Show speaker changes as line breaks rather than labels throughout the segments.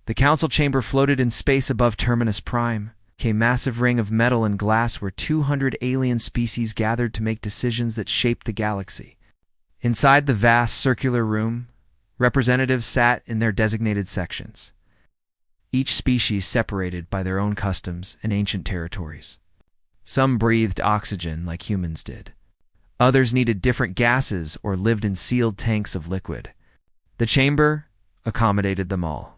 The council chamber floated in space above Terminus Prime, a massive ring of metal and glass where 200 alien species gathered to make decisions that shaped the galaxy. Inside the vast circular room, representatives sat in their designated sections, each species separated by their own customs and ancient territories. Some breathed oxygen like humans did. Others needed different gases or lived in sealed tanks of liquid. The chamber accommodated them all.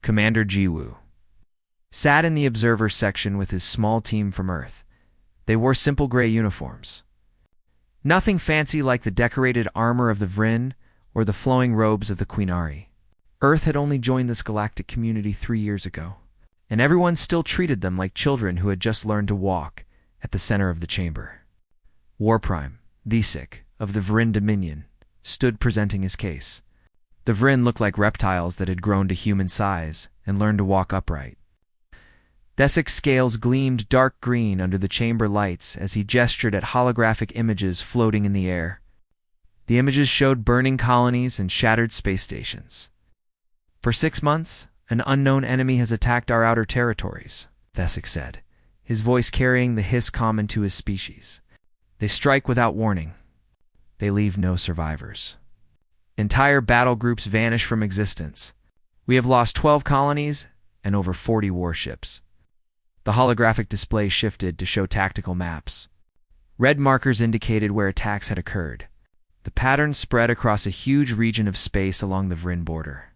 Commander Jiwoo sat in the observer section with his small team from Earth. They wore simple gray uniforms. Nothing fancy like the decorated armor of the Vryn or the flowing robes of the Queenari. Earth had only joined this galactic community 3 years ago, and everyone still treated them like children who had just learned to walk. At the center of the chamber, Warprime, Visik, of the Vryn Dominion, stood presenting his case. The Vryn looked like reptiles that had grown to human size and learned to walk upright. Desik's scales gleamed dark green under the chamber lights as he gestured at holographic images floating in the air. The images showed burning colonies and shattered space stations. For 6 months, an unknown enemy has attacked our outer territories, Desik said, his voice carrying the hiss common to his species. They strike without warning. They leave no survivors. Entire battle groups vanish from existence. We have lost 12 colonies and over 40 warships. The holographic display shifted to show tactical maps. Red markers indicated where attacks had occurred. The patterns spread across a huge region of space along the Vryn border.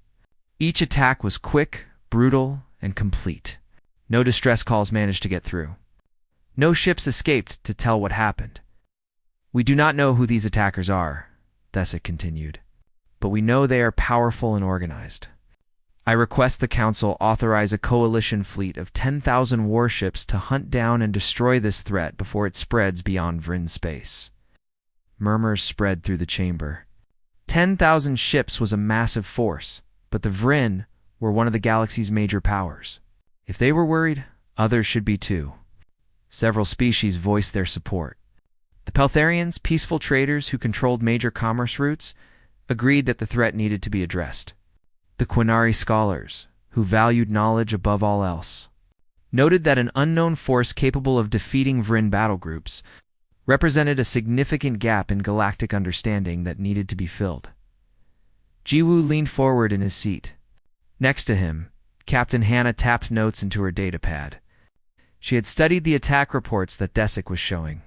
Each attack was quick, brutal, and complete. No distress calls managed to get through. No ships escaped to tell what happened. We do not know who these attackers are, Desik continued, but we know they are powerful and organized. I request the Council authorize a coalition fleet of 10,000 warships to hunt down and destroy this threat before it spreads beyond Vryn space. Murmurs spread through the chamber. 10,000 ships was a massive force, but the Vryn were one of the galaxy's major powers. If they were worried, others should be too. Several species voiced their support. The Peltharians, peaceful traders who controlled major commerce routes, agreed that the threat needed to be addressed. The Queenari scholars, who valued knowledge above all else, noted that an unknown force capable of defeating Vryn battle groups represented a significant gap in galactic understanding that needed to be filled. Jiwoo leaned forward in his seat. Next to him, Captain Hannah tapped notes into her datapad. She had studied the attack reports that Desik was showing.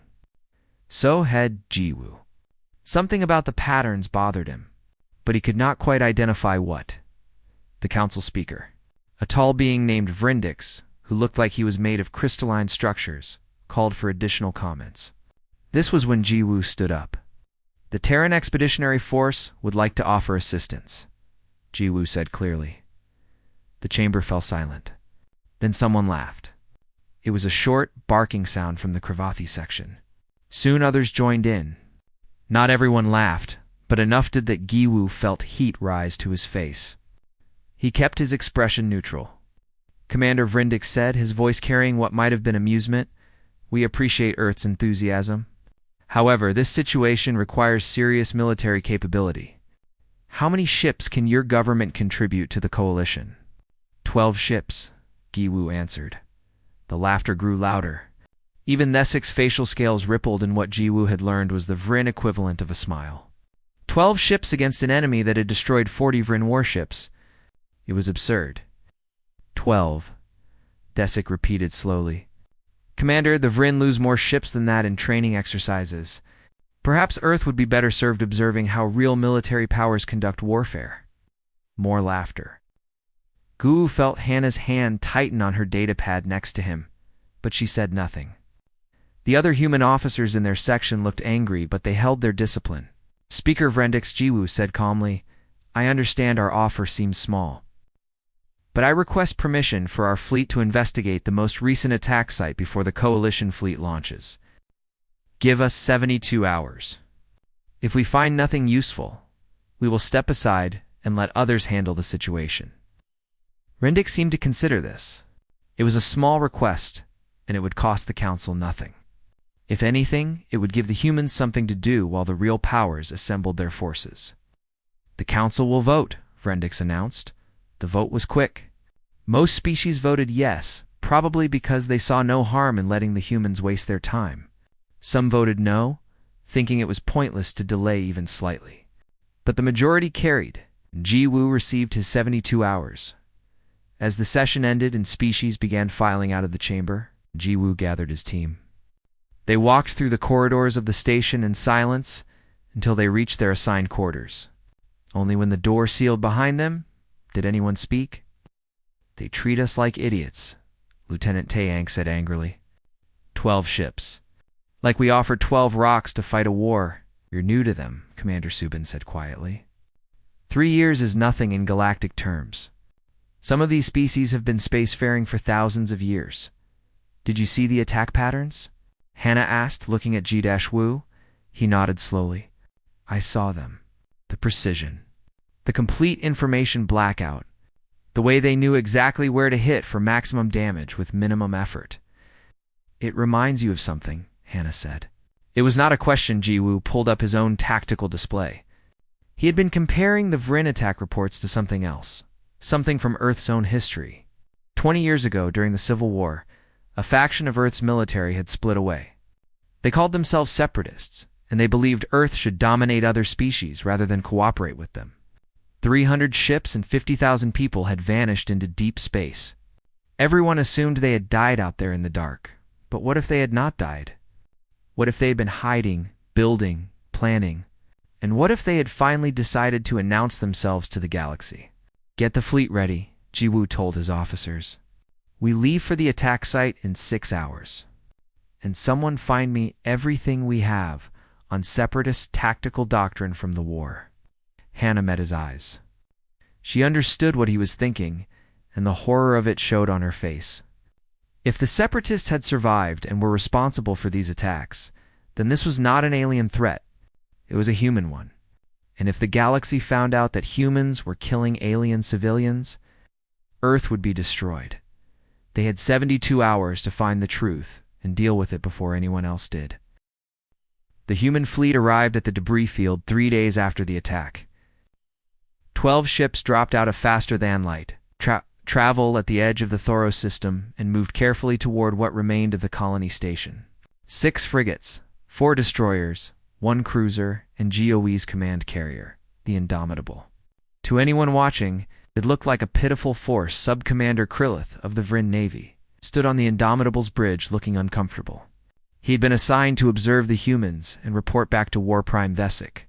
So had Jiwoo. Something about the patterns bothered him, but he could not quite identify what. The council speaker, a tall being named Vrindix, who looked like he was made of crystalline structures, called for additional comments. This was when Jiwoo stood up. The Terran Expeditionary Force would like to offer assistance, Jiwoo said clearly. The chamber fell silent. Then someone laughed. It was a short, barking sound from the Kravathi section. Soon others joined in. Not everyone laughed, but enough did that Jiwoo felt heat rise to his face. He kept his expression neutral. Commander Vrindix said, his voice carrying what might have been amusement, "We appreciate Earth's enthusiasm. However, this situation requires serious military capability. How many ships can your government contribute to the coalition?" 12 ships, Jiwoo answered. The laughter grew louder. Even Nesik's facial scales rippled, and what Jiwoo had learned was the Vryn equivalent of a smile. 12 ships against an enemy that had destroyed 40 Vryn warships. It was absurd. 12, Desik repeated slowly. Commander, the Vryn lose more ships than that in training exercises. Perhaps Earth would be better served observing how real military powers conduct warfare. More laughter. Jiwoo felt Hannah's hand tighten on her datapad next to him, but she said nothing. The other human officers in their section looked angry, but they held their discipline. Speaker Vrindix Jiwoo said calmly, "I understand our offer seems small, but I request permission for our fleet to investigate the most recent attack site before the coalition fleet launches. Give us 72 hours. If we find nothing useful, we will step aside and let others handle the situation." Vrindix seemed to consider this. It was a small request, and it would cost the council nothing. If anything, it would give the humans something to do while the real powers assembled their forces. "The council will vote," Vrindix announced. The vote was quick. Most species voted yes, probably because they saw no harm in letting the humans waste their time. Some voted no, thinking it was pointless to delay even slightly. But the majority carried. Ji Woo received his 72 hours. As the session ended and species began filing out of the chamber, Ji Woo gathered his team. They walked through the corridors of the station in silence until they reached their assigned quarters. Only when the door sealed behind them did anyone speak. "They treat us like idiots," Lieutenant Taeyang said angrily. 12 ships. "Like we offered 12 rocks to fight a war. You're new to them," Commander Subin said quietly. 3 years is nothing in galactic terms. Some of these species have been spacefaring for thousands of years. "Did you see the attack patterns?" Hannah asked, looking at Ji-Woo. He nodded slowly. "I saw them. The precision. The complete information blackout. The way they knew exactly where to hit for maximum damage with minimum effort." "It reminds you of something," Hannah said. It was not a question. Ji-Woo pulled up his own tactical display. He had been comparing the Vrin attack reports to something else, something from Earth's own history. 20 years ago, during the Civil War, a faction of Earth's military had split away. They called themselves separatists, and they believed Earth should dominate other species rather than cooperate with them. 300 ships and 50,000 people had vanished into deep space. Everyone assumed they had died out there in the dark. But what if they had not died? What if they had been hiding, building, planning? And what if they had finally decided to announce themselves to the galaxy? "Get the fleet ready," Ji-Woo told his officers. "We leave for the attack site in 6 hours. And someone find me everything we have on separatist tactical doctrine from the war." Hannah met his eyes. She understood what he was thinking, and the horror of it showed on her face. If the separatists had survived and were responsible for these attacks, then this was not an alien threat. It was a human one. And if the galaxy found out that humans were killing alien civilians, Earth would be destroyed. They had 72 hours to find the truth and deal with it before anyone else did. The human fleet arrived at the debris field 3 days after the attack. 12 ships dropped out of faster-than-light travel at the edge of the Thoros system and moved carefully toward what remained of the colony station. 6 frigates, 4 destroyers, 1 cruiser, and GOE's command carrier, the Indomitable. To anyone watching, it looked like a pitiful force. Sub-Commander Krillith of the Vrin Navy stood on the Indomitable's bridge looking uncomfortable. He had been assigned to observe the humans and report back to War Prime Thesic.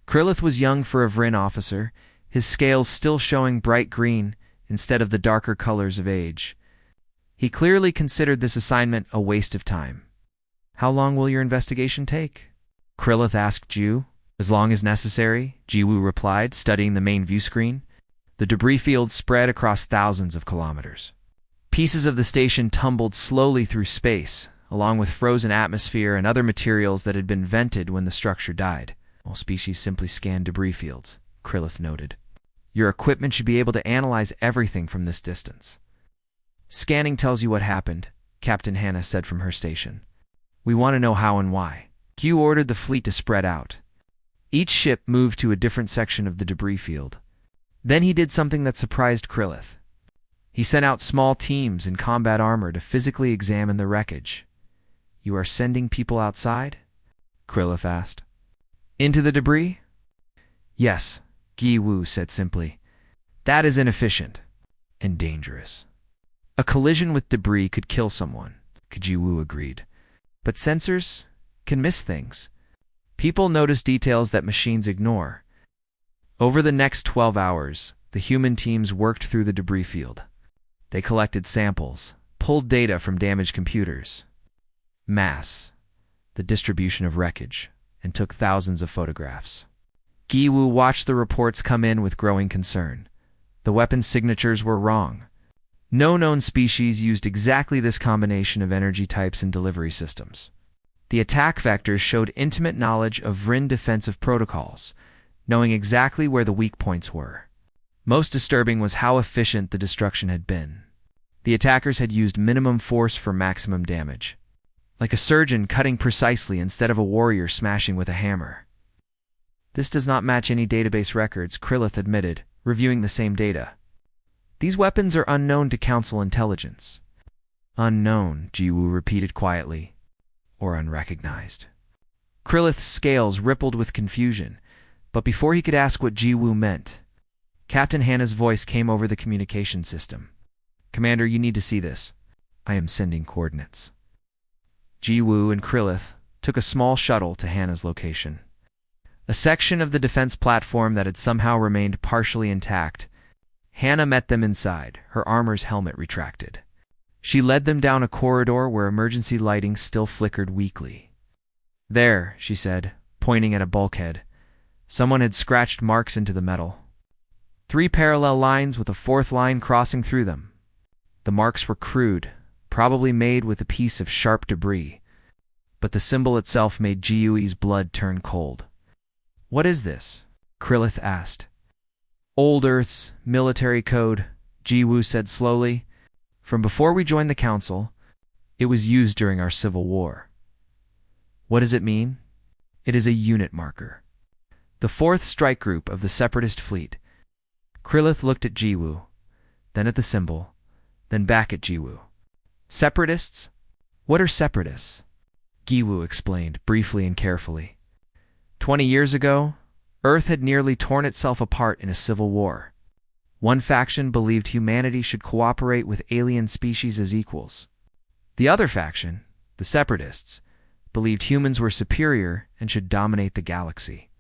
Krillith was young for a Vrin officer, his scales still showing bright green instead of the darker colors of age. He clearly considered this assignment a waste of time. "How long will your investigation take?" Krillith asked Ju. "As long as necessary," Ji-Woo replied, studying the main view screen. The debris field spread across thousands of kilometers. Pieces of the station tumbled slowly through space, along with frozen atmosphere and other materials that had been vented when the structure died. "All species simply scan debris fields," Krillith noted. "Your equipment should be able to analyze everything from this distance." "Scanning tells you what happened," Captain Hannah said from her station. "We want to know how and why." Q ordered the fleet to spread out. Each ship moved to a different section of the debris field. Then he did something that surprised Krillith. He sent out small teams in combat armor to physically examine the wreckage. "You are sending people outside?" Krillith asked. "Into the debris?" "Yes," Ji-Woo said simply. "That is inefficient and dangerous." A collision with debris could kill someone, Ji-Woo agreed. But sensors can miss things. People notice details that machines ignore. Over the next 12 hours, the human teams worked through the debris field. They collected samples, pulled data from damaged computers, mass, the distribution of wreckage, and took thousands of photographs. Ji-Woo watched the reports come in with growing concern. The weapons signatures were wrong. No known species used exactly this combination of energy types and delivery systems. The attack vectors showed intimate knowledge of Vrin defensive protocols, knowing exactly where the weak points were. Most disturbing was how efficient the destruction had been. The attackers had used minimum force for maximum damage, like a surgeon cutting precisely instead of a warrior smashing with a hammer. "This does not match any database records," Krillith admitted, reviewing the same data. These weapons are unknown to Council intelligence. Unknown, Jiwoo repeated quietly. Or unrecognized. Krillith's scales rippled with confusion, but before he could ask what Jiwoo meant, Captain Hannah's voice came over the communication system. Commander, you need to see this. I am sending coordinates. Jiwoo and Krillith took a small shuttle to Hannah's location. A section of the defense platform that had somehow remained partially intact. Hannah met them inside, her armor's helmet retracted. She led them down a corridor where emergency lighting still flickered weakly. There, she said, pointing at a bulkhead. Someone had scratched marks into the metal. 3 parallel lines with a 4th line crossing through them. The marks were crude, probably made with a piece of sharp debris, but the symbol itself made Jiwoo's blood turn cold. What is this? Krillith asked. Old Earth's military code, Jiwoo said slowly. From before we joined the Council, it was used during our Civil War. What does it mean? It is a unit marker. The 4th strike group of the Separatist fleet. Krillith looked at Jiwoo, then at the symbol, then back at Jiwoo. Separatists? What are separatists? Jiwoo explained, briefly and carefully. 20 years ago, Earth had nearly torn itself apart in a civil war. One faction believed humanity should cooperate with alien species as equals. The other faction, the Separatists, believed humans were superior and should dominate the galaxy.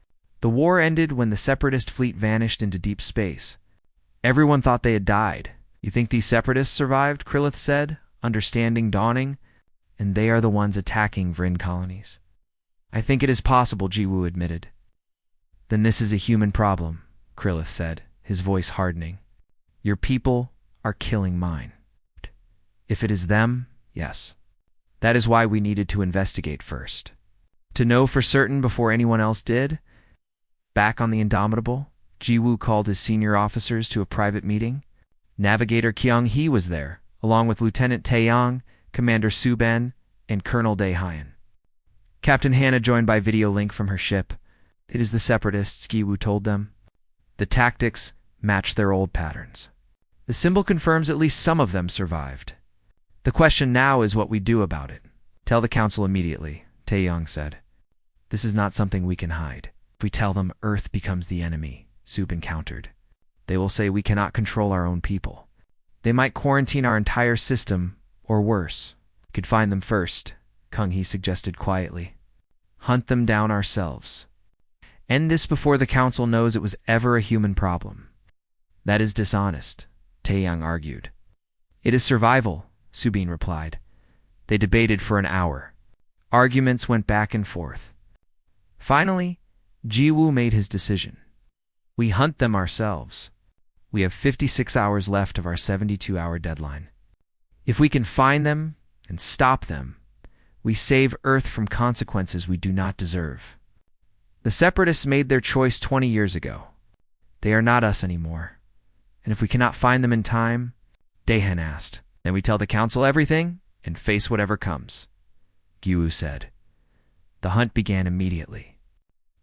The war ended when the Separatist fleet vanished into deep space. Everyone thought they had died. You think these Separatists survived? Krillith said, understanding dawning. And they are the ones attacking Vryn colonies. I think it is possible, Jiwoo admitted. Then this is a human problem, Krillith said, his voice hardening. Your people are killing mine. If it is them, yes. That is why we needed to investigate first. To know for certain before anyone else did. Back on the Indomitable, Jiwoo called his senior officers to a private meeting. Navigator Kyung-hee was there, along with Lieutenant Taeyong, Commander Suban, and Colonel Dae-hyun. Captain Hannah joined by video link from her ship. It is the Separatists, Jiwoo told them. The tactics match their old patterns. The symbol confirms at least some of them survived. The question now is what we do about it. Tell the Council immediately, Taeyong said. This is not something we can hide. If we tell them, Earth becomes the enemy, Subin countered. They will say we cannot control our own people. They might quarantine our entire system, or worse. We could find them first, Kyung-hee suggested quietly. Hunt them down ourselves. End this before the Council knows it was ever a human problem. That is dishonest, Taeyong argued. It is survival, Subin replied. They debated for an hour. Arguments went back and forth. Finally, Jiwoo made his decision. We hunt them ourselves. We have 56 hours left of our 72-hour deadline. If we can find them and stop them, we save Earth from consequences we do not deserve. The Separatists made their choice 20 years ago. They are not us anymore. And if we cannot find them in time, Daehan asked, then we tell the Council everything and face whatever comes. Jiwoo said. The hunt began immediately.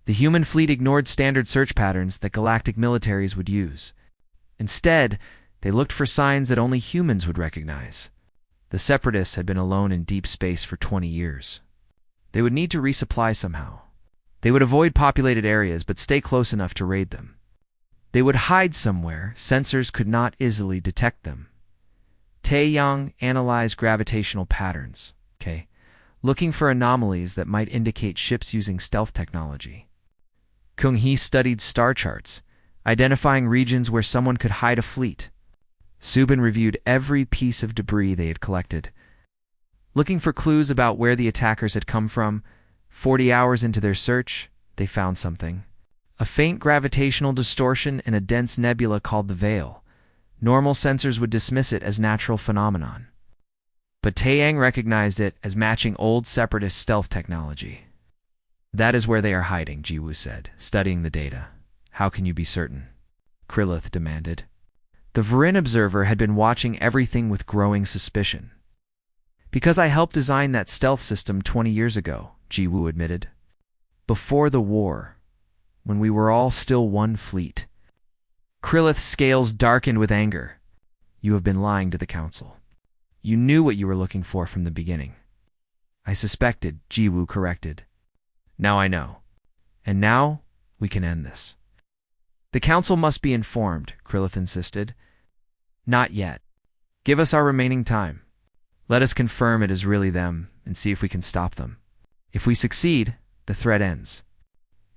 The human fleet ignored standard search patterns that galactic militaries would use. Instead, they looked for signs that only humans would recognize. The Separatists had been alone in deep space for 20 years. They would need to resupply somehow. They would avoid populated areas but stay close enough to raid them. They would hide somewhere sensors could not easily detect them. Taeyong analyzed gravitational patterns, looking for anomalies that might indicate ships using stealth technology. Kyung-hee studied star charts, identifying regions where someone could hide a fleet. Subin reviewed every piece of debris they had collected. Looking for clues about where the attackers had come from, 40 hours into their search, they found something. A faint gravitational distortion in a dense nebula called the Veil. Normal sensors would dismiss it as natural phenomenon. But Taeyong recognized it as matching old Separatist stealth technology. That is where they are hiding, Jiwoo said, studying the data. How can you be certain? Krillith demanded. The Vryn observer had been watching everything with growing suspicion. Because I helped design that stealth system 20 years ago, Jiwoo admitted. Before the war, when we were all still one fleet. Krillith's scales darkened with anger. You have been lying to the Council. You knew what you were looking for from the beginning. I suspected, Jiwoo corrected. Now I know. And now, we can end this. The Council must be informed, Krillith insisted. Not yet. Give us our remaining time. Let us confirm it is really them and see if we can stop them. If we succeed, the threat ends.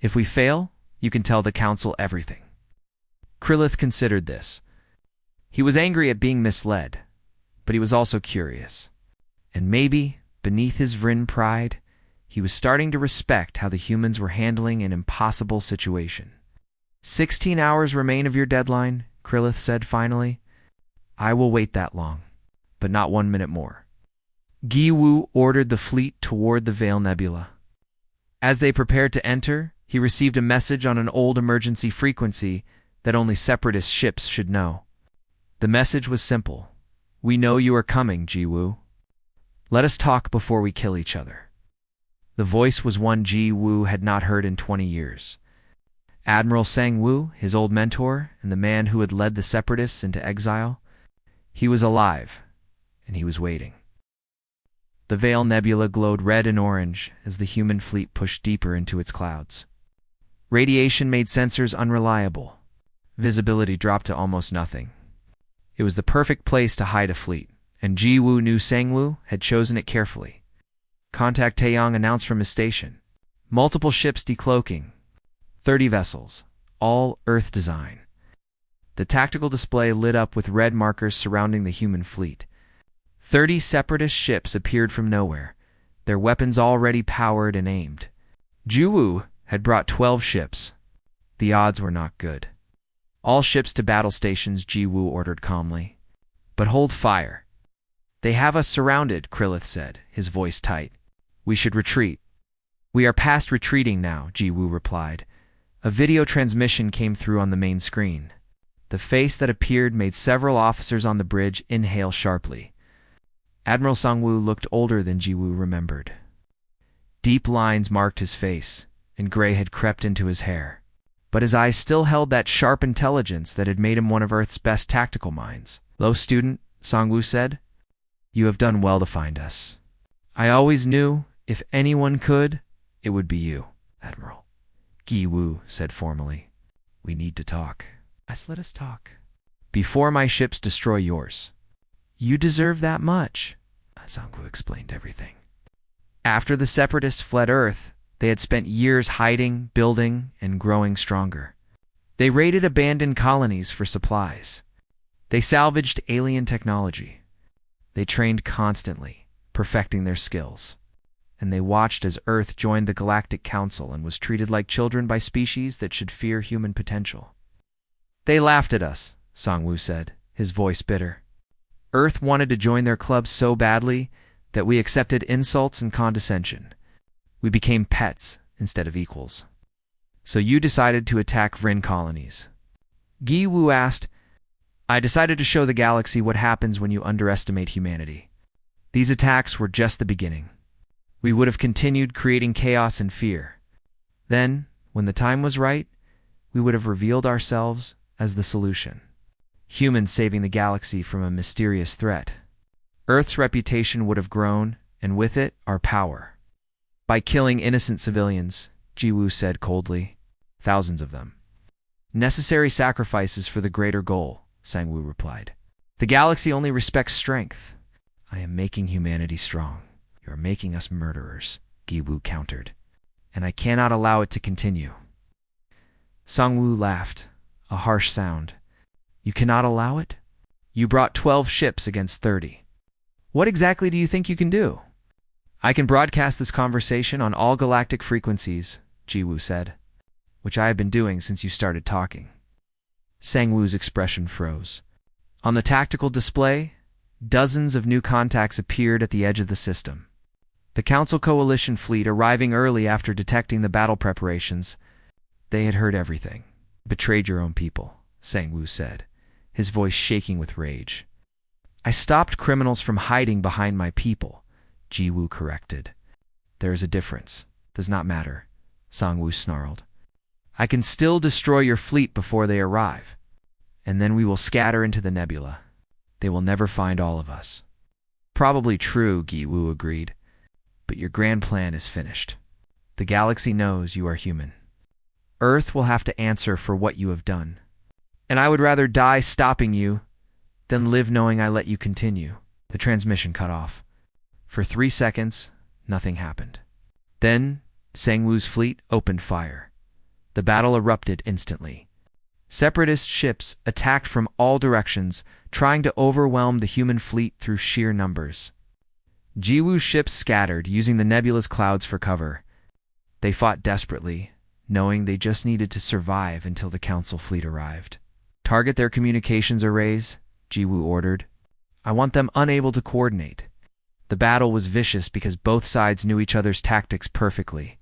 If we fail, you can tell the Council everything. Krillith considered this. He was angry at being misled, but he was also curious. And maybe, beneath his Vryn pride, he was starting to respect how the humans were handling an impossible situation. 16 hours remain of your deadline, Krillith said finally. I will wait that long, but not 1 minute more. Giwu ordered the fleet toward the Veil Nebula. As they prepared to enter, he received a message on an old emergency frequency that only Separatist ships should know. The message was simple. We know you are coming, Jiwoo. Let us talk before we kill each other. The voice was one Jiwoo had not heard in 20 years. Admiral Sang-woo, his old mentor, and the man who had led the Separatists into exile, he was alive, and he was waiting. The Veil Nebula glowed red and orange as the human fleet pushed deeper into its clouds. Radiation made sensors unreliable. Visibility dropped to almost nothing. It was the perfect place to hide a fleet, and Jiwoo knew Sang-woo had chosen it carefully. Contact Taeyong announced from his station. Multiple ships decloaking. 30 vessels, all Earth design. The tactical display lit up with red markers surrounding the human fleet. 30 Separatist ships appeared from nowhere, their weapons already powered and aimed. Jiwoo had brought 12 ships. The odds were not good. All ships to battle stations, Jiwoo ordered calmly. But hold fire. They have us surrounded, Krillith said, his voice tight. We should retreat. We are past retreating now, Jiwoo replied. A video transmission came through on the main screen. The face that appeared made several officers on the bridge inhale sharply. Admiral Sang-woo looked older than Jiwoo remembered. Deep lines marked his face, and gray had crept into his hair. But his eyes still held that sharp intelligence that had made him one of Earth's best tactical minds. Lo, student, Sang-woo said. You have done well to find us. I always knew, if anyone could, it would be you, Admiral. Giwoo said formally. We need to talk. Yes, let us talk. Before my ships destroy yours. You deserve that much. Sang-woo explained everything. After the Separatists fled Earth, they had spent years hiding, building, and growing stronger. They raided abandoned colonies for supplies. They salvaged alien technology. They trained constantly, perfecting their skills. And they watched as Earth joined the Galactic Council and was treated like children by species that should fear human potential. They laughed at us, Sang-woo said, his voice bitter. Earth wanted to join their club so badly that we accepted insults and condescension. We became pets instead of equals. So you decided to attack Vryn colonies. Giwoo asked, I decided to show the galaxy what happens when you underestimate humanity. These attacks were just the beginning. We would have continued creating chaos and fear. Then, when the time was right, we would have revealed ourselves as the solution. Humans saving the galaxy from a mysterious threat. Earth's reputation would have grown, and with it, our power. By killing innocent civilians, Jiwoo said coldly. Thousands of them. Necessary sacrifices for the greater goal, Sang-woo replied. The galaxy only respects strength. I am making humanity strong. You are making us murderers, Giwoo countered. And I cannot allow it to continue. Sang-woo laughed, a harsh sound. You cannot allow it? You brought 12 ships against 30. What exactly do you think you can do? I can broadcast this conversation on all galactic frequencies, Jiwoo said, which I have been doing since you started talking. Sang-woo's expression froze. On the tactical display, dozens of new contacts appeared at the edge of the system. The Council Coalition fleet arriving early after detecting the battle preparations. They had heard everything. Betrayed your own people, Sang-woo said, his voice shaking with rage. I stopped criminals from hiding behind my people, Jiwoo corrected. There is a difference. Does not matter, Sang-woo snarled. I can still destroy your fleet before they arrive, and then we will scatter into the nebula. they will never find all of us. Probably true, Gi-Wu agreed. But your grand plan is finished. The galaxy knows you are human. Earth will have to answer for what you have done. And I would rather die stopping you than live knowing I let you continue. The transmission cut off. For 3 seconds, nothing happened. Then, Sang-Woo's fleet opened fire. The battle erupted instantly. Separatist ships attacked from all directions, trying to overwhelm the human fleet through sheer numbers. Ji-Woo's ships scattered, using the nebulous clouds for cover. They fought desperately, knowing they just needed to survive until the Council fleet arrived. Target their communications arrays, Ji-Woo ordered. I want them unable to coordinate. The battle was vicious because both sides knew each other's tactics perfectly.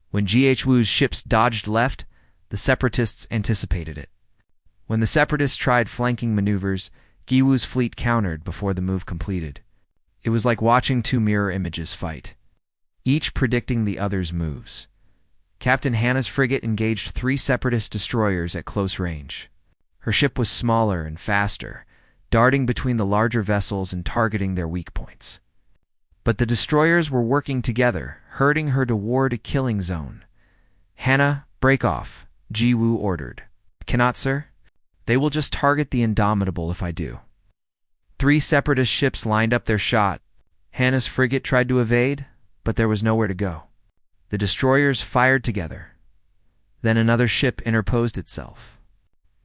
When Ji-Woo's ships dodged left, the Separatists anticipated it. When the Separatists tried flanking maneuvers, Gi-Woo's fleet countered before the move completed. It was like watching two mirror images fight, each predicting the other's moves. Captain Hannah's frigate engaged 3 Separatist destroyers at close range. Her ship was smaller and faster, darting between the larger vessels and targeting their weak points. But the destroyers were working together, herding her toward a killing zone. Hannah, break off, Ji-Woo ordered. Cannot, sir? They will just target the Indomitable if I do. 3 Separatist ships lined up their shot. Hannah's frigate tried to evade, but there was nowhere to go. The destroyers fired together. Then another ship interposed itself.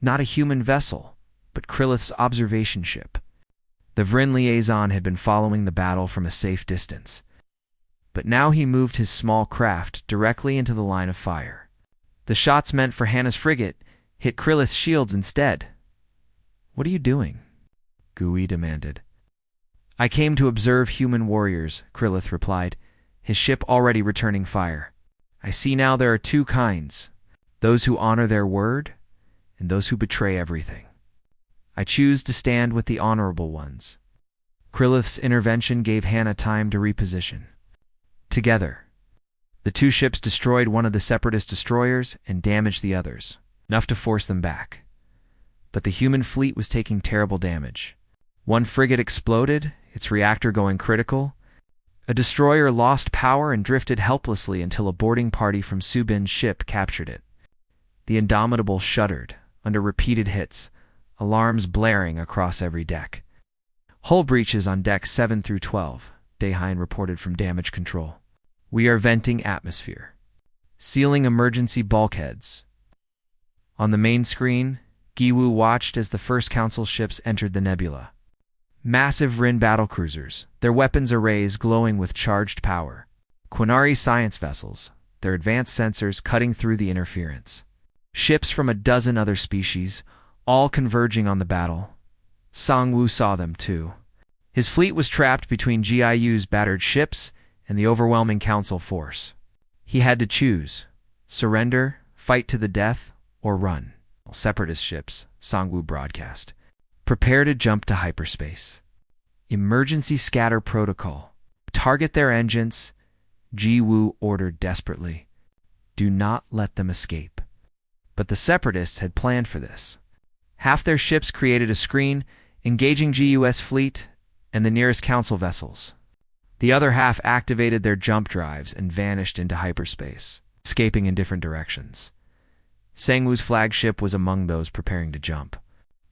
Not a human vessel, but Krillith's observation ship. The Vryn liaison had been following the battle from a safe distance. But now he moved his small craft directly into the line of fire. The shots meant for Hannah's frigate hit Krillith's shields instead. What are you doing? Gui demanded. I came to observe human warriors, Krillith replied, his ship already returning fire. I see now there are 2 kinds, those who honor their word and those who betray everything. I choose to stand with the honorable ones. Krillith's intervention gave Hannah time to reposition. Together, the 2 ships destroyed one of the Separatist destroyers and damaged the others, enough to force them back. But the human fleet was taking terrible damage. One frigate exploded, its reactor going critical. A destroyer lost power and drifted helplessly until a boarding party from Subin's ship captured it. The Indomitable shuddered under repeated hits, alarms blaring across every deck. Hull breaches on decks 7 through 12, Daehyun reported from damage control. We are venting atmosphere. Sealing emergency bulkheads. On the main screen, Gi-Woo watched as the first Council ships entered the nebula. Massive Vryn battlecruisers, their weapons arrays glowing with charged power. Quinari science vessels, their advanced sensors cutting through the interference. Ships from a dozen other species, all converging on the battle. Sang-Woo saw them too. His fleet was trapped between Giu's battered ships and the overwhelming Council force. He had to choose: surrender, fight to the death, or run. Separatist ships, Sang-Woo broadcast. Prepare to jump to hyperspace. Emergency scatter protocol. Target their engines, Ji-Woo ordered desperately. Do not let them escape. But the Separatists had planned for this. Half their ships created a screen, engaging GU's fleet and the nearest Council vessels. The other half activated their jump drives and vanished into hyperspace, escaping in different directions. Sang-Woo's flagship was among those preparing to jump.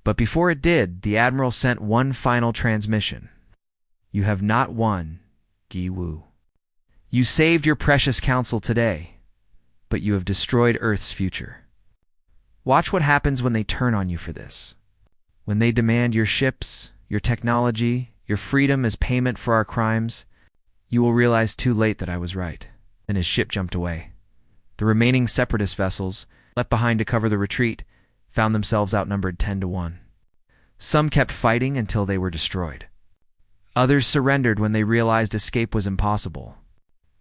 But before it did, the Admiral sent one final transmission. You have not won, Gi-Woo. You saved your precious Council today, but you have destroyed Earth's future. Watch what happens when they turn on you for this. When they demand your ships, your technology, your freedom as payment for our crimes, you will realize too late that I was right. And his ship jumped away. The remaining Separatist vessels, left behind to cover the retreat, found themselves outnumbered 10-1. Some kept fighting until they were destroyed. Others surrendered when they realized escape was impossible.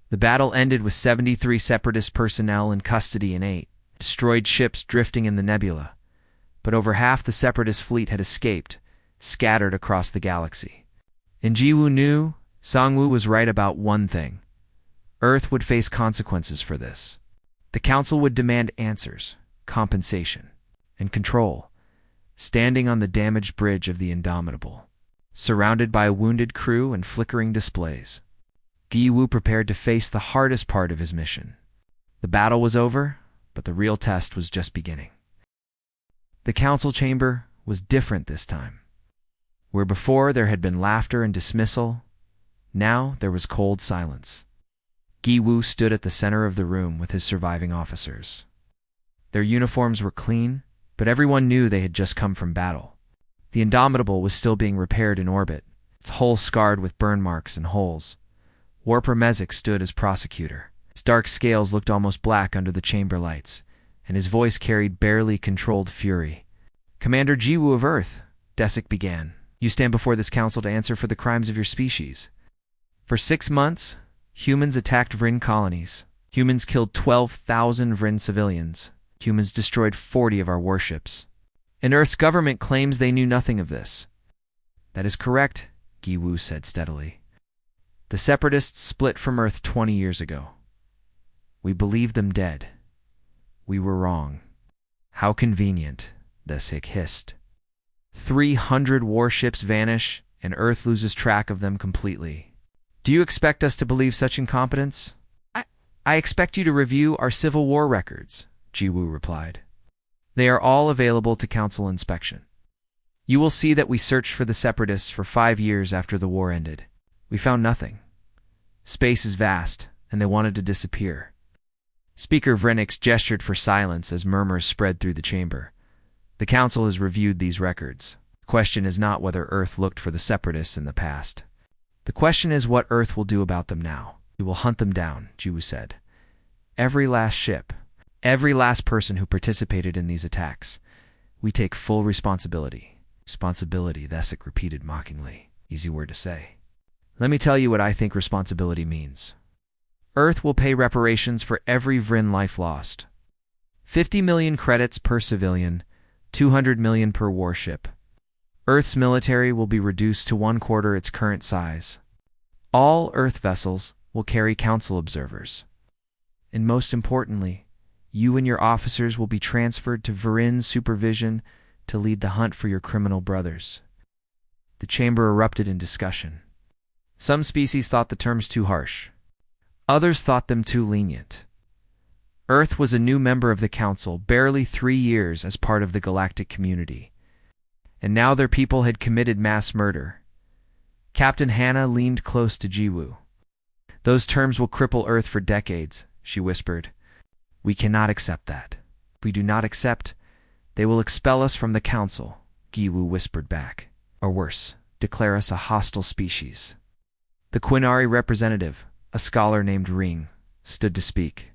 The battle ended with 73 Separatist personnel in custody and 8 destroyed ships drifting in the nebula. But over half the Separatist fleet had escaped, scattered across the galaxy. And Ji-Woo knew Sang-Woo was right about one thing. Earth would face consequences for this. The Council would demand answers, compensation, and control. standing on the damaged bridge of the Indomitable, surrounded by a wounded crew and flickering displays. Giwu prepared to face the hardest part of his mission. The battle was over, but the real test was just beginning. The council chamber was different this time. Where before there had been laughter and dismissal, now there was cold silence. Giwu stood at the center of the room with his surviving officers. Their uniforms were clean, but everyone knew they had just come from battle. The Indomitable was still being repaired in orbit, its hull scarred with burn marks and holes. Warper Mezek stood as prosecutor. His dark scales looked almost black under the chamber lights, and his voice carried barely controlled fury. "Commander Giwu of Earth," Desik began, "you stand before this council to answer for the crimes of your species. For 6 months, humans attacked Vryn colonies. Humans killed 12,000 Vryn civilians. Humans destroyed 40 of our warships. And Earth's government claims they knew nothing of this." "That is correct," Giwu said steadily. "The Separatists split from Earth 20 years ago. We believed them dead. We were wrong." "How convenient," Desik hissed. 300 warships vanish, and Earth loses track of them completely. "Do you expect us to believe such incompetence?" I expect you to review our Civil War records," Giwu replied. "They are all available to council inspection. You will see that we searched for the Separatists for 5 years after the war ended. We found nothing. Space is vast, and they wanted to disappear." Speaker Vrenix gestured for silence as murmurs spread through the chamber. "The council has reviewed these records. The question is not whether Earth looked for the Separatists in the past. The question is what Earth will do about them now. We will hunt them down," Giwu said. "Every last ship, every last person who participated in these attacks. We take full responsibility." "Responsibility," Desik repeated mockingly. Easy word to say. "Let me tell you what I think responsibility means. Earth will pay reparations for every Vryn life lost. 50 million credits per civilian, 200 million per warship. Earth's military will be reduced to 1/4 its current size. All Earth vessels will carry council observers. And most importantly, you and your officers will be transferred to Vryn supervision to lead the hunt for your criminal brothers." The chamber erupted in discussion. Some species thought the terms too harsh. Others thought them too lenient. Earth was a new member of the council, barely 3 years as part of the galactic community. And now their people had committed mass murder. Captain Hannah leaned close to Giwu. "Those terms will cripple Earth for decades," she whispered. "We cannot accept that. If we do not accept, they will expel us from the council," Giwu whispered back. "Or worse, declare us a hostile species." The Quinari representative, a scholar named Ring, stood to speak.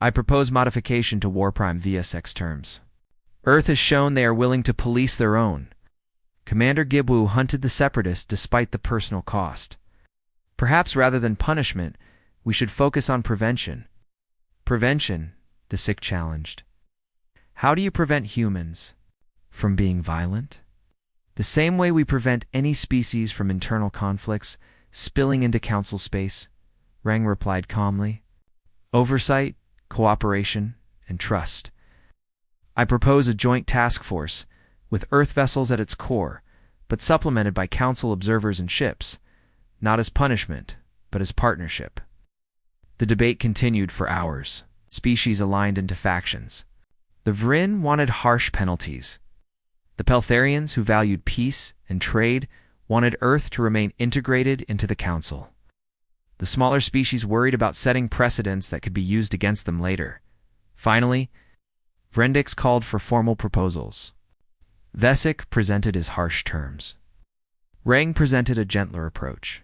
"I propose modification to Warprime VSX terms. Earth has shown they are willing to police their own. Commander Giwu hunted the Separatists despite the personal cost. Perhaps rather than punishment, we should focus on prevention." "Prevention?" Desik challenged. "How do you prevent humans from being violent?" "The same way we prevent any species from internal conflicts spilling into council space," Rang replied calmly. "Oversight, cooperation, and trust. I propose a joint task force, with Earth vessels at its core, but supplemented by council observers and ships, not as punishment, but as partnership." The debate continued for hours. Species aligned into factions. The Vryn wanted harsh penalties. The Peltharians, who valued peace and trade, wanted Earth to remain integrated into the council. The smaller species worried about setting precedents that could be used against them later. Finally, Vrendix called for formal proposals. Vesik presented his harsh terms. Rang presented a gentler approach.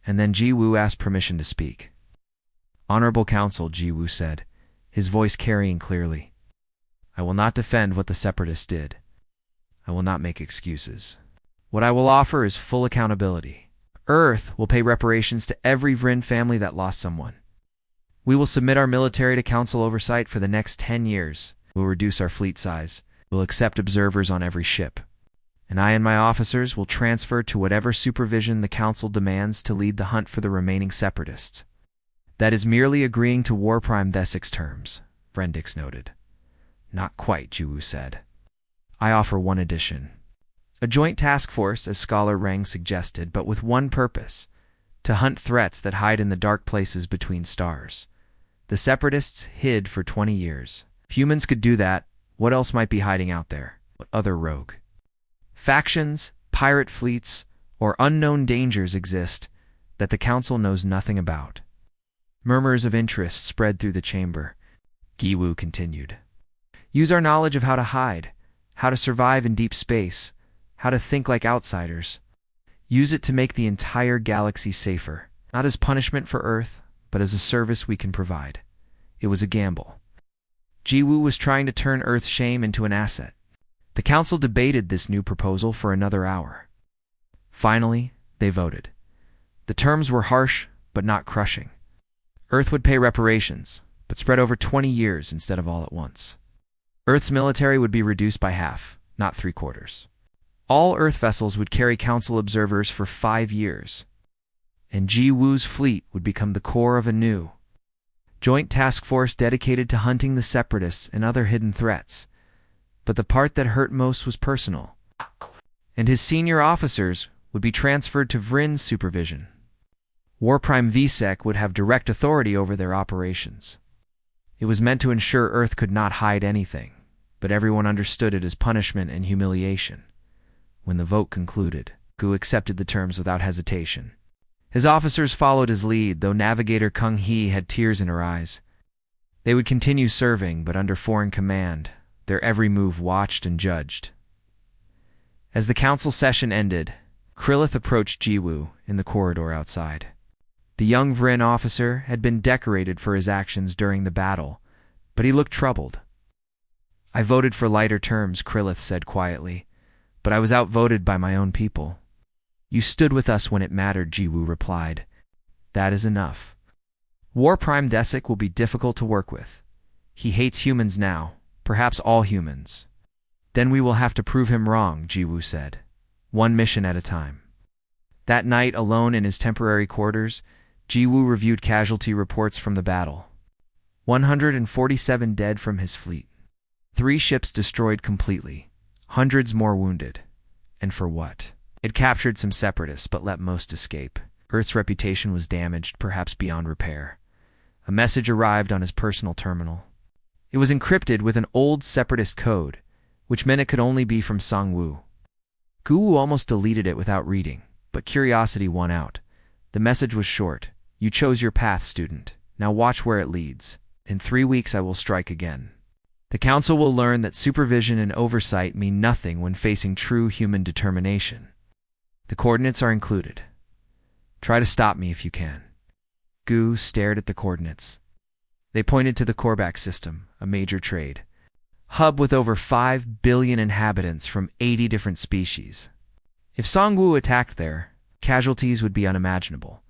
And then Giwu asked permission to speak. "Honorable Council," Giwu said, his voice carrying clearly. "I will not defend what the Separatists did. I will not make excuses. What I will offer is full accountability. Earth will pay reparations to every Vryn family that lost someone. We will submit our military to council oversight for the next 10 years. We'll reduce our fleet size. We'll accept observers on every ship. And I and my officers will transfer to whatever supervision the council demands to lead the hunt for the remaining Separatists." "That is merely agreeing to Warprime Thesik's terms," Vrendix noted. "Not quite," Giwu said. I offer one addition. A joint task force, as Scholar Rang suggested, but with one purpose: to hunt threats that hide in the dark places between stars. The Separatists hid for 20 years. If humans could do that, what else might be hiding out there? What other rogue factions, pirate fleets, or unknown dangers exist that the Council knows nothing about? Murmurs of interest spread through the chamber. Giwu continued. Use our knowledge of how to hide, how to survive in deep space, how to think like outsiders. Use it to make the entire galaxy safer, not as punishment for Earth, but as a service we can provide. It was a gamble. Jiwoo was trying to turn Earth's shame into an asset. The Council debated this new proposal for another hour. Finally, they voted. The terms were harsh, but not crushing. Earth would pay reparations, but spread over 20 years instead of all at once. Earth's military would be reduced by half, not 3/4. All Earth vessels would carry Council observers for 5 years, and Jiwoo's fleet would become the core of a new joint task force dedicated to hunting the Separatists and other hidden threats. But the part that hurt most was personal, and his senior officers would be transferred to Vrin's supervision. War Prime Vsec would have direct authority over their operations. It was meant to ensure Earth could not hide anything, but everyone understood it as punishment and humiliation. When the vote concluded, Gu accepted the terms without hesitation. His officers followed his lead, though Navigator Kung Hee had tears in her eyes. They would continue serving, but under foreign command, their every move watched and judged. As the council session ended, Krillith approached Jiwoo in the corridor outside. The young Vrin officer had been decorated for his actions during the battle, but he looked troubled. I voted for lighter terms, Krillith said quietly, but I was outvoted by my own people. You stood with us when it mattered, Jiwoo replied. That is enough. War Prime Desic will be difficult to work with. He hates humans now, perhaps all humans. Then we will have to prove him wrong, Jiwoo said. One mission at a time. That night, alone in his temporary quarters, Jiwoo reviewed casualty reports from the battle. 147 dead from his fleet. 3 ships destroyed completely. Hundreds more wounded. And for what? It captured some Separatists, but let most escape. Earth's reputation was damaged, perhaps beyond repair. A message arrived on his personal terminal. It was encrypted with an old Separatist code, which meant it could only be from Sangwoo. Guwu almost deleted it without reading, but curiosity won out. The message was short. You chose your path, student. Now watch where it leads. In 3 weeks I will strike again. The Council will learn that supervision and oversight mean nothing when facing true human determination. The coordinates are included. Try to stop me if you can. Gu stared at the coordinates. They pointed to the Korvax system, a major trade hub with over 5 billion inhabitants from 80 different species. If Sangwoo attacked there, casualties would be unimaginable.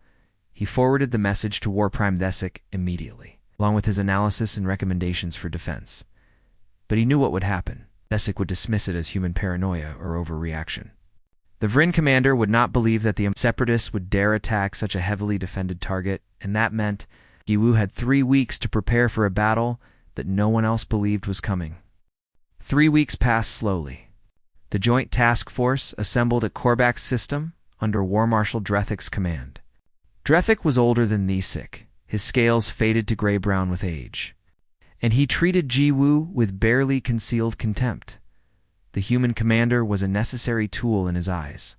He forwarded the message to War Prime Desic immediately, along with his analysis and recommendations for defense. But he knew what would happen. Desic would dismiss it as human paranoia or overreaction. The Vrin commander would not believe that the Separatists would dare attack such a heavily defended target, and that meant Giwu had 3 weeks to prepare for a battle that no one else believed was coming. 3 weeks passed slowly. The joint task force assembled at Korvax system under War Marshal Drethic's command. Drethic was older than Nisik. His scales faded to gray-brown with age. And he treated Jiwoo with barely concealed contempt. The human commander was a necessary tool in his eyes.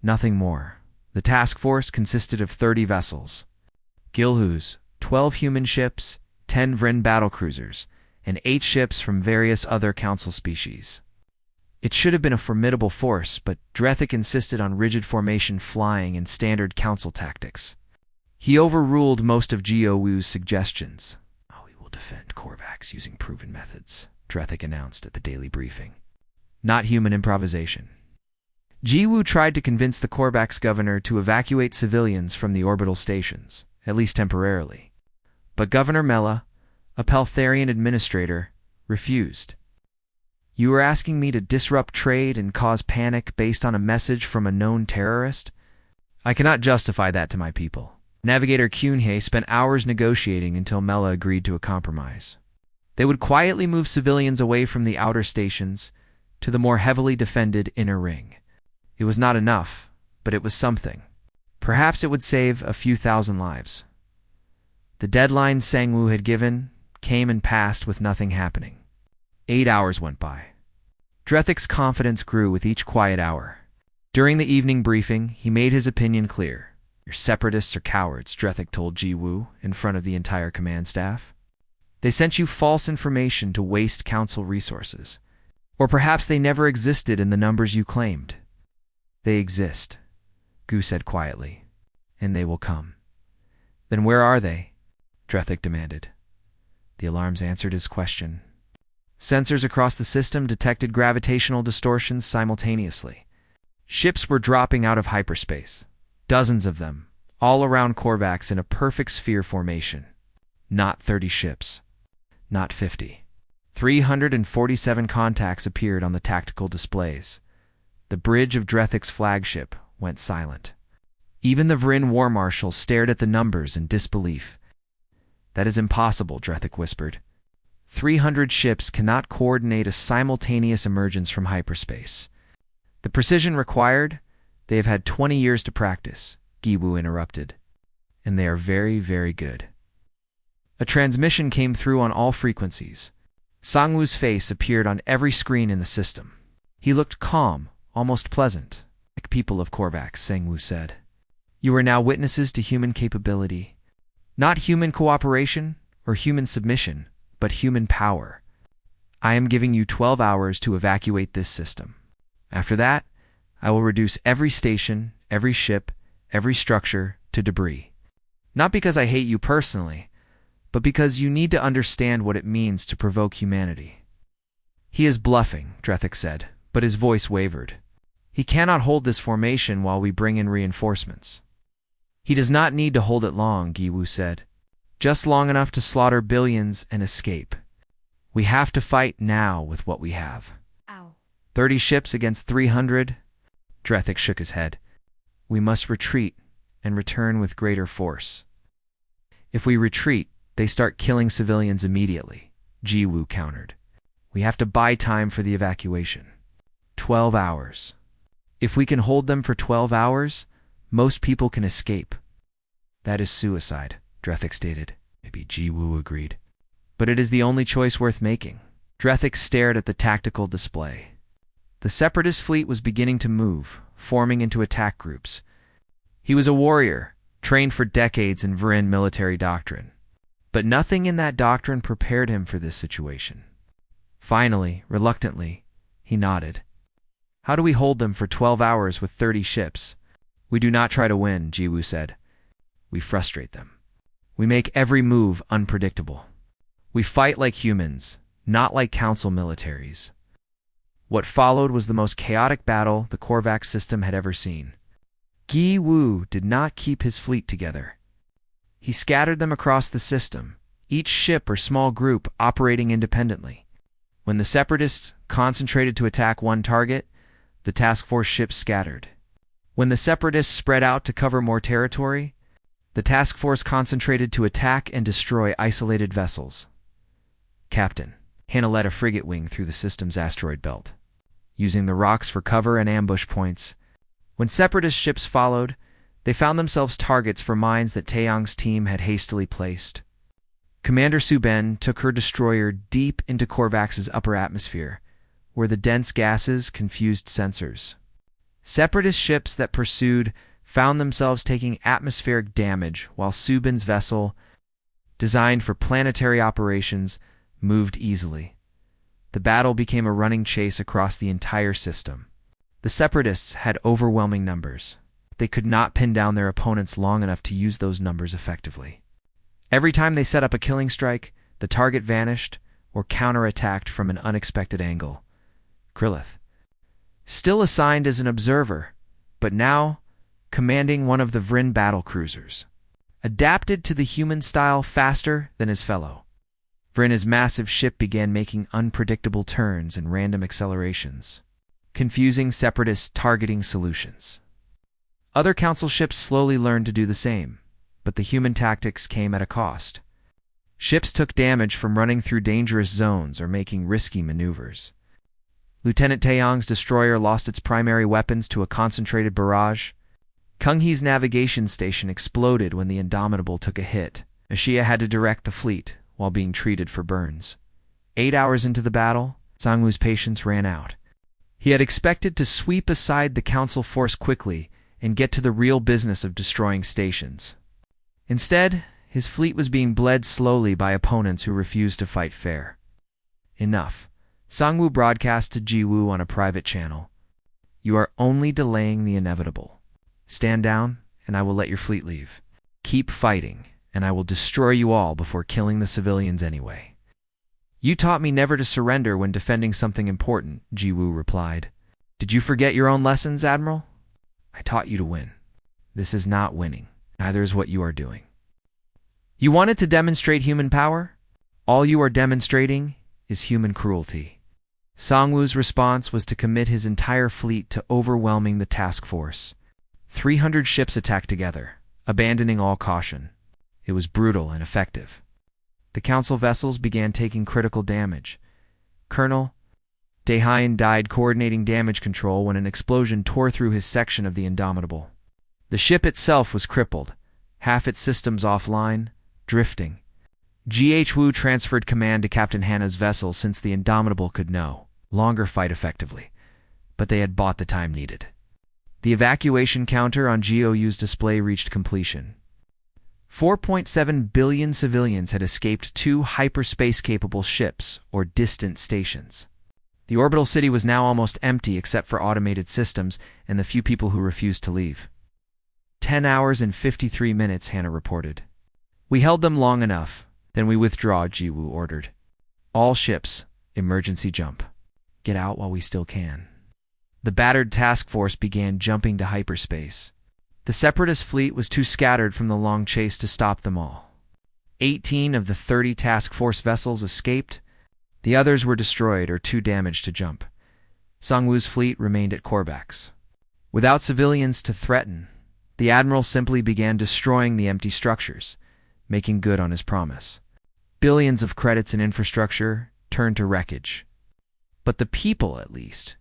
Nothing more. The task force consisted of 30 vessels. Gilhus, 12 human ships, 10 Vrin battlecruisers, and 8 ships from various other council species. It should have been a formidable force, but Drethic insisted on rigid formation flying and standard council tactics. He overruled most of Jiwoo's suggestions. We will defend Korvax using proven methods, Drethic announced at the daily briefing. Not human improvisation. Jiwoo tried to convince the Korvax governor to evacuate civilians from the orbital stations, at least temporarily. But Governor Mela, a Paltharian administrator, refused. You are asking me to disrupt trade and cause panic based on a message from a known terrorist? I cannot justify that to my people. Navigator Kyunhei spent hours negotiating until Mela agreed to a compromise. They would quietly move civilians away from the outer stations, to the more heavily defended inner ring. It was not enough, but it was something. Perhaps it would save a few thousand lives. The deadline Sang-woo had given came and passed with nothing happening. 8 hours went by. Drethik's confidence grew with each quiet hour. During the evening briefing, he made his opinion clear. "Your separatists are cowards," Drethik told Ji-woo in front of the entire command staff. "They sent you false information to waste council resources. Or perhaps they never existed in the numbers you claimed." "They exist," Gu said quietly, "and they will come." "Then where are they?" Drethik demanded. The alarms answered his question. Sensors across the system detected gravitational distortions simultaneously. Ships were dropping out of hyperspace. Dozens of them, all around Korvax in a perfect sphere formation. Not 30 ships. Not 50. 347 contacts appeared on the tactical displays. The bridge of Drethik's flagship went silent. Even the Vrin war marshal stared at the numbers in disbelief. "That is impossible," Drethik whispered. 300 ships cannot coordinate a simultaneous emergence from hyperspace. The precision required, they have had 20 years to practice, Gi-woo interrupted. And they are very, very good. A transmission came through on all frequencies. Sang-woo's face appeared on every screen in the system. He looked calm, almost pleasant. "Like people of Korvax," Sang-woo said. "You are now witnesses to human capability. Not human cooperation or human submission, but human power. I am giving you 12 hours to evacuate this system. After that, I will reduce every station, every ship, every structure to debris. Not because I hate you personally, but because you need to understand what it means to provoke humanity." "He is bluffing," Drethik said, but his voice wavered. "He cannot hold this formation while we bring in reinforcements." "He does not need to hold it long," Gi-woo said. "Just long enough to slaughter billions and escape. We have to fight now with what we have."
Ow.
30 ships against 300? Drethik shook his head. "We must retreat and return with greater force." "If we retreat, they start killing civilians immediately," Ji-woo countered. "We have to buy time for the evacuation. 12 hours. If we can hold them for 12 hours, most people can escape." "That is suicide," Drethik stated. Maybe Ji-woo agreed. "But it is the only choice worth making." Drethik stared at the tactical display. The Separatist fleet was beginning to move, forming into attack groups. He was a warrior, trained for decades in Vrin military doctrine. But nothing in that doctrine prepared him for this situation. Finally, reluctantly, he nodded. "How do we hold them for 12 hours with 30 ships?" "We do not try to win," Ji-woo said. "We frustrate them. We make every move unpredictable. We fight like humans, not like council militaries." What followed was the most chaotic battle the Korvax system had ever seen. Gi-woo did not keep his fleet together. He scattered them across the system, each ship or small group operating independently. When the Separatists concentrated to attack one target, the task force ships scattered. When the Separatists spread out to cover more territory, the task force concentrated to attack and destroy isolated vessels. "Captain," Hannah led a frigate wing through the system's asteroid belt, using the rocks for cover and ambush points. When Separatist ships followed, they found themselves targets for mines that Taeyong's team had hastily placed. Commander Su-ben took her destroyer deep into Korvax's upper atmosphere, where the dense gases confused sensors. Separatist ships that pursued found themselves taking atmospheric damage, while Su-ben's vessel, designed for planetary operations, moved easily. The battle became a running chase across the entire system. The Separatists had overwhelming numbers. They could not pin down their opponents long enough to use those numbers effectively. Every time they set up a killing strike, the target vanished or counterattacked from an unexpected angle. Krillith, still assigned as an observer, but now commanding one of the Vrin battle cruisers, adapted to the human style faster than his fellow. Vrin's massive ship began making unpredictable turns and random accelerations, confusing Separatist targeting solutions. Other council ships slowly learned to do the same, but the human tactics came at a cost. Ships took damage from running through dangerous zones or making risky maneuvers. Lieutenant Taeyong's destroyer lost its primary weapons to a concentrated barrage. Kung Hee's navigation station exploded when the Indomitable took a hit. Ashia had to direct the fleet while being treated for burns. 8 hours into the battle, Sangwoo's patience ran out. He had expected to sweep aside the council force quickly and get to the real business of destroying stations. Instead, his fleet was being bled slowly by opponents who refused to fight fair. Enough. Sangwoo broadcast to Jiwoo on a private channel. You are only delaying the inevitable. Stand down, and I will let your fleet leave. Keep fighting, and I will destroy you all before killing the civilians anyway. You taught me never to surrender when defending something important, Jiwoo replied. Did you forget your own lessons, Admiral? I taught you to win. This is not winning. Neither is what you are doing. You wanted to demonstrate human power? All you are demonstrating is human cruelty. Sangwoo's response was to commit his entire fleet to overwhelming the task force. 300 ships attacked together, abandoning all caution. It was brutal and effective. The council vessels began taking critical damage. Colonel Daehyun died coordinating damage control when an explosion tore through his section of the Indomitable. The ship itself was crippled, half its systems offline, drifting. G.H. Woo transferred command to Captain Hannah's vessel since the Indomitable could no longer fight effectively, but they had bought the time needed. The evacuation counter on GOU's display reached completion. 4.7 billion civilians had escaped 2 hyperspace-capable ships, or distant stations. The orbital city was now almost empty except for automated systems and the few people who refused to leave. 10 hours and 53 minutes, Hannah reported. We held them long enough, then we withdraw, Jiwoo ordered. All ships, emergency jump. Get out while we still can. The battered task force began jumping to hyperspace. The Separatist fleet was too scattered from the long chase to stop them all. 18 of the 30 task force vessels escaped. The others were destroyed or too damaged to jump. Sangwoo's fleet remained at Korvax. Without civilians to threaten, the admiral simply began destroying the empty structures, making good on his promise. Billions of credits in infrastructure turned to wreckage. But the people, at least,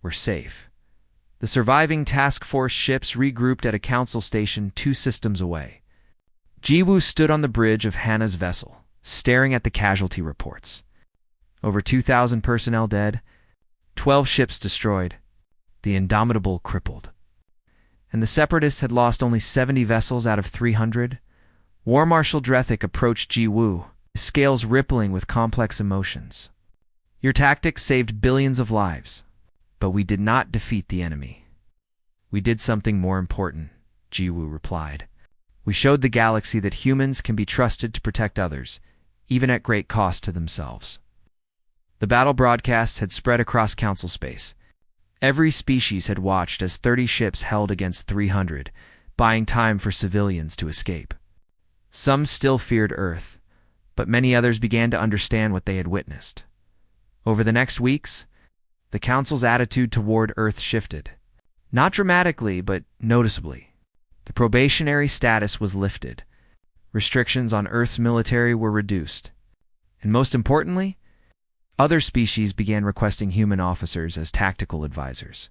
were safe. The surviving task force ships regrouped at a council station 2 systems away. Jiwoo stood on the bridge of Hannah's vessel, staring at the casualty reports. Over 2,000 personnel dead, 12 ships destroyed, the Indomitable crippled. And the Separatists had lost only 70 vessels out of 300. War Marshal Drethik approached Jiwoo, his scales rippling with complex emotions. Your tactics saved billions of lives, but we did not defeat the enemy. We did something more important, Jiwoo replied. We showed the galaxy that humans can be trusted to protect others, even at great cost to themselves. The battle broadcasts had spread across council space. Every species had watched as 30 ships held against 300, buying time for civilians to escape. Some still feared Earth, but many others began to understand what they had witnessed. Over the next weeks, the Council's attitude toward Earth shifted. Not dramatically, but noticeably. The probationary status was lifted. Restrictions on Earth's military were reduced. And most importantly, other species began requesting human officers as tactical advisors.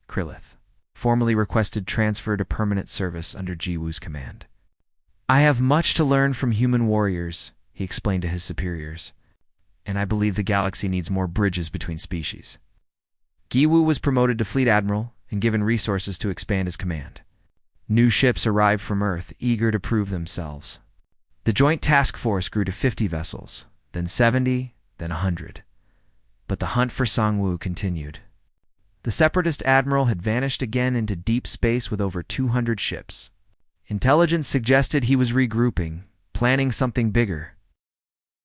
Krillith formally requested transfer to permanent service under Jiwoo's command. I have much to learn from human warriors, he explained to his superiors, and I believe the galaxy needs more bridges between species. Jiwoo was promoted to Fleet Admiral and given resources to expand his command. New ships arrived from Earth, eager to prove themselves. The joint task force grew to 50 vessels, then 70, then 100. But the hunt for Sangwoo continued. The Separatist admiral had vanished again into deep space with over 200 ships. Intelligence suggested he was regrouping, planning something bigger.